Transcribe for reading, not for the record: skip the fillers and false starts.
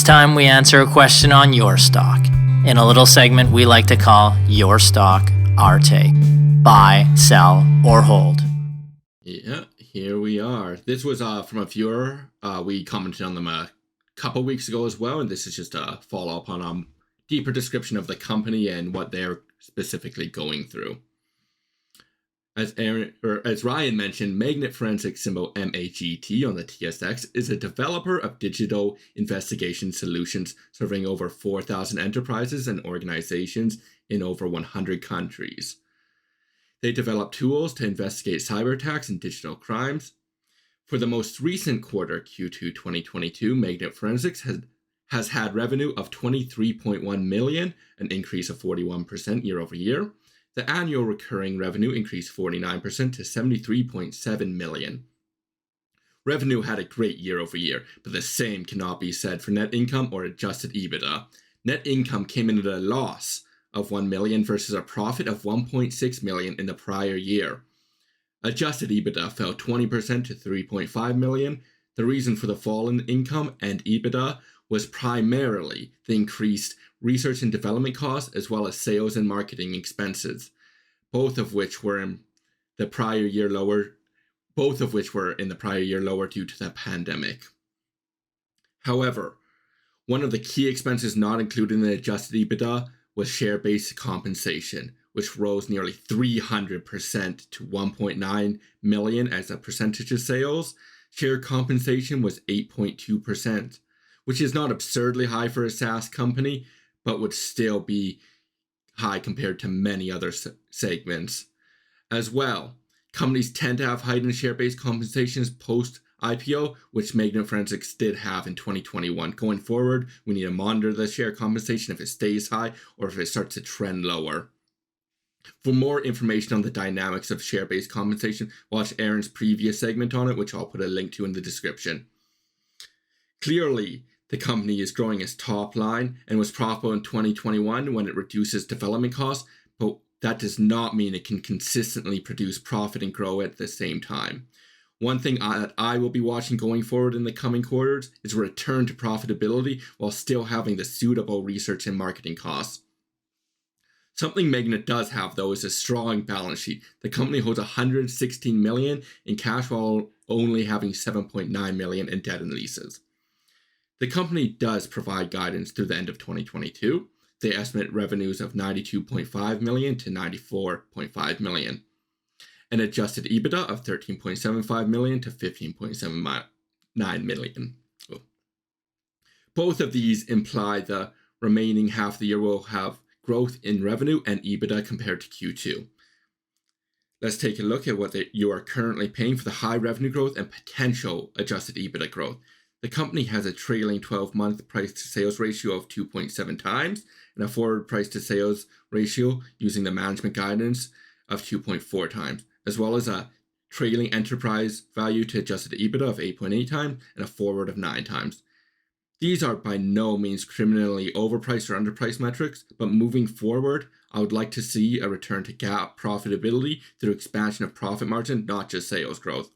time we answer a question on your stock in a little segment we like to call Your Stock, Our Take. Buy, sell, or hold. Yeah, here we are. This was from a viewer. We commented on them a couple weeks ago as well, and this is just a follow-up on a deeper description of the company and what they're specifically going through. As Ryan mentioned, Magnet Forensics, symbol MAGT on the TSX, is a developer of digital investigation solutions serving over 4,000 enterprises and organizations in over 100 countries. They develop tools to investigate cyber attacks and digital crimes. For the most recent quarter, Q2 2022, Magnet Forensics has had revenue of $23.1 million, an increase of 41% year over year. The annual recurring revenue increased 49% to $73.7 million. Revenue had a great year over year, but the same cannot be said for net income or adjusted EBITDA. Net income came in at a loss of $1 million versus a profit of $1.6 million in the prior year. Adjusted EBITDA fell 20% to $3.5 million. The reason for the fall in income and EBITDA was primarily the increased research and development costs as well as sales and marketing expenses, both of which were in the prior year lower due to the pandemic. However, one of the key expenses not included in the adjusted EBITDA was share-based compensation, which rose nearly 300% to $1.9 million as a percentage of sales. Share compensation was 8.2%, which is not absurdly high for a SaaS company, but would still be high compared to many other segments. As well, companies tend to have heightened share-based compensations post-IPO, which Magnet Forensics did have in 2021. Going forward, we need to monitor the share compensation if it stays high or if it starts to trend lower. For more information on the dynamics of share-based compensation, watch Aaron's previous segment on it, which I'll put a link to in the description. Clearly, the company is growing its top line and was profitable in 2021 when it reduces development costs, but that does not mean it can consistently produce profit and grow at the same time. One thing that I will be watching going forward in the coming quarters is a return to profitability while still having the suitable research and marketing costs. Something Magnet does have, though, is a strong balance sheet. The company holds $116 million in cash while only having $7.9 million in debt and leases. The company does provide guidance through the end of 2022. They estimate revenues of $92.5 million to $94.5 million, an adjusted EBITDA of $13.75 million to $15.79 million. Both of these imply the remaining half of the year will have growth in revenue and EBITDA compared to Q2. Let's take a look at what you are currently paying for the high revenue growth and potential adjusted EBITDA growth. The company has a trailing 12-month price-to-sales ratio of 2.7 times and a forward price-to-sales ratio using the management guidance of 2.4 times, as well as a trailing enterprise value to adjusted EBITDA of 8.8 times and a forward of 9 times. These are by no means criminally overpriced or underpriced metrics, but moving forward, I would like to see a return to GAAP profitability through expansion of profit margin, not just sales growth.